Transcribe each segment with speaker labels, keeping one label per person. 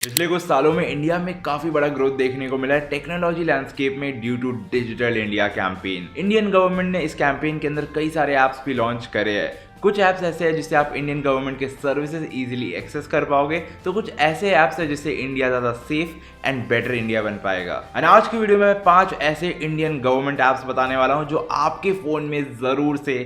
Speaker 1: पिछले कुछ सालों में इंडिया में काफी बड़ा ग्रोथ देखने को मिला है टेक्नोलॉजी लैंडस्केप में due to digital India campaign. Indian government ने इस कैंपेन के अंदर कई सारे ऐप्स भी लॉन्च करे हैं। कुछ ऐप्स ऐसे हैं जिससे आप इंडियन गवर्नमेंट के सर्विसेज इजीली एक्सेस कर पाओगे, तो कुछ ऐसे ऐप्स हैं जिससे इंडिया ज़्यादा सेफ एंड बेटर इंडिया बन पाएगा। और आज की वीडियो में 5 ऐसे इंडियन गवर्नमेंट ऐप्स बताने वाला हूं जो आपके फोन में जरूर से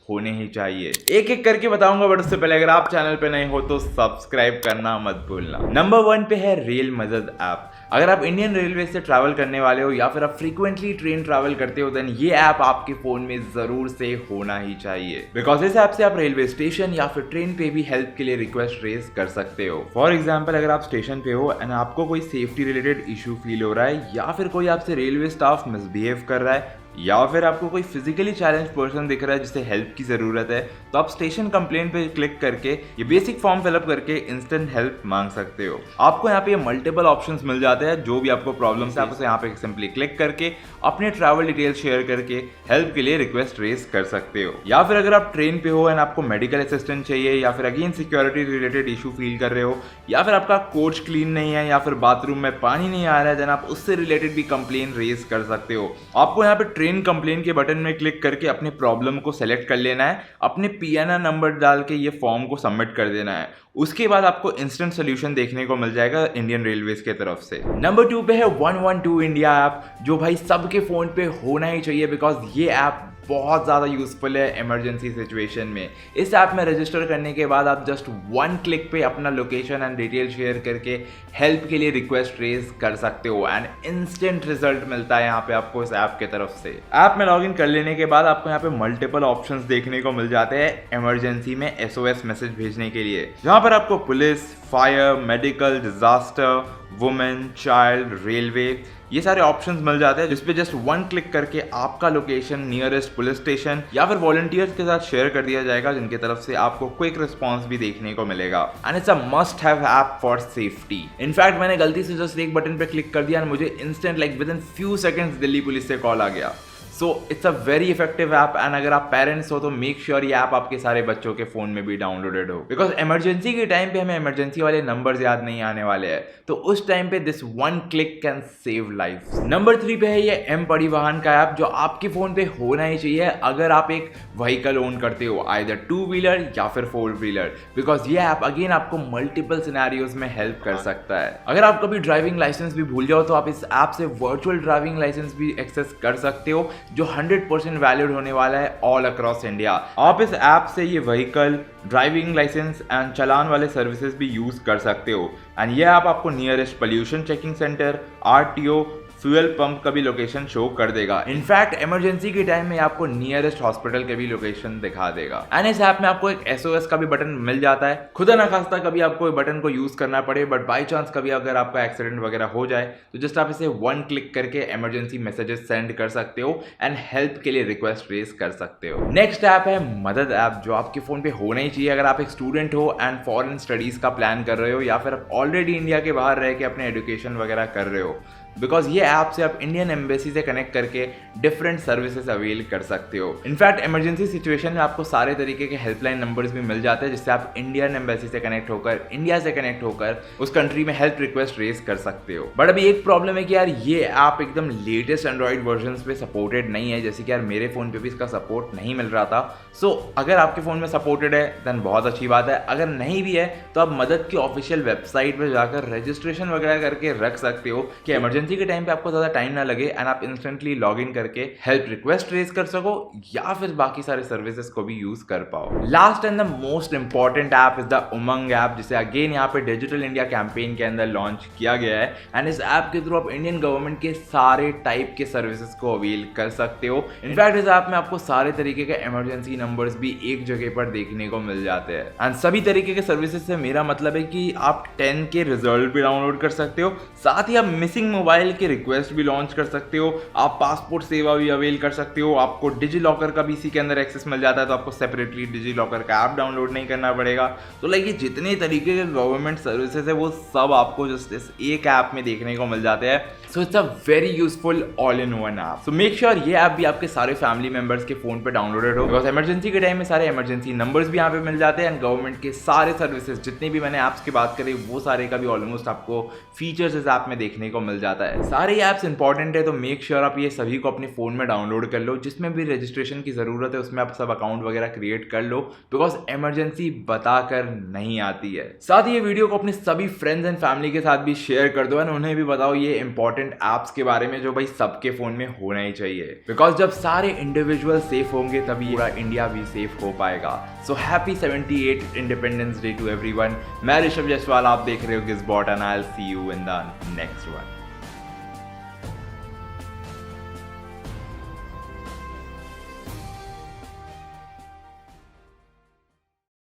Speaker 1: होने ही चाहिए। एक एक करके बताऊंगा, बट उससे पहले अगर आप चैनल पे नहीं हो तो सब्सक्राइब करना मत भूलना। नंबर 1 पे है रेल मदद ऐप। अगर आप इंडियन रेलवे से ट्रैवल करने वाले हो या फिर आप फ्रीक्वेंटली ट्रेन ट्रैवल करते हो, देन ये ऐप आपके फोन में जरूर से होना ही चाहिए, बिकॉज इस ऐप से आप रेलवे स्टेशन या फिर ट्रेन पे भी हेल्प के लिए रिक्वेस्ट रेज कर सकते हो। फॉर एग्जाम्पल, अगर आप स्टेशन पे हो एंड आपको कोई सेफ्टी रिलेटेड इशू फील हो रहा है या फिर कोई आपसे रेलवे स्टाफ मिसबिहेव कर रहा है या फिर आपको कोई फिजिकली चैलेंज पर्सन दिख रहा है जिसे हेल्प की ज़रूरत है, तो आप स्टेशन कंप्लेंट पे क्लिक करके ये बेसिक फॉर्म फिलअप करके इंस्टेंट हेल्प मांग सकते हो। आपको यहाँ पे मल्टीपल ऑप्शंस मिल जाते हैं। जो भी आपको प्रॉब्लम है आप उसे यहाँ पे सिंपली क्लिक करके अपने ट्रैवल डिटेल्स शेयर करके हेल्प के लिए रिक्वेस्ट रेज कर सकते हो। या फिर अगर आप ट्रेन पे हो एंड आपको मेडिकल असिस्टेंट चाहिए या फिर again security related issue feel कर रहे हो या फिर आपका कोच क्लीन नहीं है या फिर बाथरूम में पानी नहीं आ रहा है, देन आप उससे रिलेटेड भी कंप्लेन रेज कर सकते हो। आपको यहाँ पे ट्रेन कंप्लेन के बटन में क्लिक करके अपने प्रॉब्लम को सेलेक्ट कर लेना है, अपने पीएनआर नंबर डाल के ये फॉर्म को सबमिट कर देना है। उसके बाद आपको इंस्टेंट सोल्यूशन देखने को मिल जाएगा इंडियन रेलवेज के तरफ से। नंबर 2 पे है 112 इंडिया ऐप, जो भाई सबके फोन पे होना ही चाहिए, बिकॉज ये ऐप बहुत ज़्यादा यूजफुल है इमरजेंसी सिचुएशन में। इस ऐप में रजिस्टर करने के बाद आप जस्ट 1 क्लिक पे अपना लोकेशन एंड डिटेल शेयर करके हेल्प के लिए रिक्वेस्ट रेज कर सकते हो एंड इंस्टेंट रिजल्ट मिलता है यहाँ पे आपको इस ऐप के तरफ से। ऐप में लॉगिन कर लेने के बाद आपको यहाँ पे मल्टीपल ऑप्शंस देखने को मिल जाते हैं इमरजेंसी में SOS मैसेज भेजने के लिए, जहाँ पर आपको police, fire, medical, disaster, women, child, railway, ये सारे ऑप्शंस मिल जाते हैं, जिसपे जस्ट 1 क्लिक करके आपका लोकेशन नियरेस्ट पुलिस स्टेशन या फिर वॉलंटियर्स के साथ शेयर कर दिया जाएगा, जिनकी तरफ से आपको क्विक रिस्पांस भी देखने को मिलेगा। And it's a must have app for safety. In fact मैंने गलती से जस्ट एक बटन पे क्लिक कर दिया और मुझे instant with in few seconds Delhi police से कॉल आ गया। So it's a very effective app and अगर आप पेरेंट्स हो तो मेक श्योर ये ऐप आपके सारे बच्चों के फोन में भी डाउनलोडेड हो, बिकॉज इमरजेंसी के टाइम पे हमें इमरजेंसी वाले नंबर्स याद नहीं आने वाले हैं, तो उस टाइम पे this 1 click can save life. Number 3 पे है ये एम परिवहन का ऐप, जो आपके फोन पे होना ही चाहिए अगर आप एक व्हीकल ओन करते हो, आइदर 2 व्हीलर या फिर 4 व्हीलर, बिकॉज ये ऐप अगेन आपको मल्टीपल सिनेरियोज में हेल्प कर सकता है। अगर आप कभी ड्राइविंग लाइसेंस भी भूल जाओ तो आप इस ऐप से वर्चुअल ड्राइविंग लाइसेंस भी एक्सेस कर सकते हो, जो 100% वैलिड होने वाला है ऑल अक्रॉस इंडिया। आप इस ऐप से ये व्हीकल, ड्राइविंग लाइसेंस एंड चालान वाले सर्विसेज भी यूज कर सकते हो। एंड ये ऐप आपको nearest pollution checking centre, RTO, fuel pump का भी लोकेशन शो कर देगा। इनफैक्ट इमरजेंसी के टाइम में आपको नियरेस्ट हॉस्पिटल के भी लोकेशन दिखा देगा। एंड इस ऐप में आपको एक SOS का भी बटन मिल जाता है। खुदा ना खास्ता कभी आपको बटन को यूज करना पड़े, बट बाई चांस कभी अगर आपका एक्सीडेंट वगैरह हो जाए तो जस्ट आप इसे 1 क्लिक करके इमरजेंसी मैसेजेस सेंड कर सकते हो एंड हेल्प के लिए रिक्वेस्ट रेज कर सकते हो। नेक्स्ट ऐप है मदद ऐप, जो आपके फोन पे होना ही चाहिए अगर आप एक स्टूडेंट हो एंड फॉरेन स्टडीज का प्लान कर रहे हो या फिर आप ऑलरेडी इंडिया के बाहर रह के अपने एजुकेशन वगैरह कर रहे हो, बिकॉज ये ऐप से आप इंडियन एम्बेसी से कनेक्ट करके डिफरेंट सर्विसेज अवेल कर सकते हो। इनफैक्ट इमरजेंसी सिचुएशन में आपको सारे तरीके के हेल्पलाइन नंबर्स भी मिल जाते हैं, जिससे आप इंडियन एम्बेसी से कनेक्ट होकर, इंडिया से कनेक्ट होकर उस कंट्री में हेल्प रिक्वेस्ट रेज कर सकते हो। बट अभी एक प्रॉब्लम है कि यार ये ऐप एकदम लेटेस्ट एंड्रॉइड वर्जन पे सपोर्टेड नहीं है, जैसे कि यार मेरे फोन पे भी इसका सपोर्ट नहीं मिल रहा था। सो अगर आपके फोन में सपोर्टेड है देन बहुत अच्छी बात है, अगर नहीं भी है तो आप मदद की ऑफिशियल वेबसाइट पर जाकर रजिस्ट्रेशन वगैरह करके रख सकते हो कि इमरजेंसी के टाइम पे आपको ज्यादा टाइम ना लगे एंड आप इंस्टेंटली लॉग इन करके हेल्प रिक्वेस्ट रेज कर सको या फिर बाकी सारे सर्विसेज को भी यूज कर पाओ। Last and the most important app is the Umang app, जिसे अगेन यहाँ पे डिजिटल इंडिया कैंपेन के अंदर लॉन्च किया गया है। एंड इस ऐप के थ्रू आप इंडियन गवर्नमेंट के सारे टाइप के सर्विसेज को अवेल कर सकते हो। इनफैक्ट इस ऐप में आपको सारे तरीके के इमरजेंसी नंबर्स भी एक जगह पर देखने को मिल जाते हैं। एंड सभी तरीके के सर्विसेज से मेरा मतलब है कि आप 10 के रिजल्ट भी डाउनलोड कर सकते हो, साथ ही आप मिसिंग मोबाइल मोबाइल के रिक्वेस्ट भी लॉन्च कर सकते हो, आप पासपोर्ट सेवा भी अवेल कर सकते हो, आपको डिजी लॉकर का भी इसी के अंदर एक्सेस मिल जाता है, तो आपको सेपरेटली डिजी लॉकर का ऐप डाउनलोड नहीं करना पड़ेगा। तो लाइक ये जितने तरीके के गवर्नमेंट सर्विसेज है वो सब आपको जस्ट इस एक ऐप में देखने को मिल जाते हैं। So it's a very useful all in one app. So make sure ये ऐप भी आपके सारे फैमिली मेंबर्स के फोन पे डाउनलोडेड हो, बिकॉज इमरजेंसी के टाइम में सारे इमरजेंसी नंबर्स भी यहाँ पे मिल जाते हैं एंड गवर्नमेंट के सारे सर्विसेज जितने भी मैंने ऐप्स की बात करी वो सारे का भी ऑलमोस्ट आपको फीचर्स इस ऐप में देखने को मिल जाता है। सारे ऐप्स इंपॉर्टेंट है, तो मेक श्योर आप ये सभी को अपने फोन में डाउनलोड कर लो। जिसमें भी रजिस्ट्रेशन की जरूरत है उसमें आप सब अकाउंट वगैरह क्रिएट कर लो, बिकॉज इमरजेंसी बताकर नहीं आती है। साथ ही ये वीडियो को अपने सभी फ्रेंड्स एंड फैमिली के साथ भी शेयर कर दो एंड उन्हें भी बताओ ये इंपॉर्टेंट ऐप्स के बारे में जो भाई सबके फोन में होना ही चाहिए, बिकॉज जब सारे इंडिविजुअल सेफ होंगे तभी पूरा इंडिया भी सेफ हो पाएगा। So happy 78 independence day to everyone. मैं ऋषभ जयसवाल, आप देख रहे हो Gizbot and I will see you in the next one.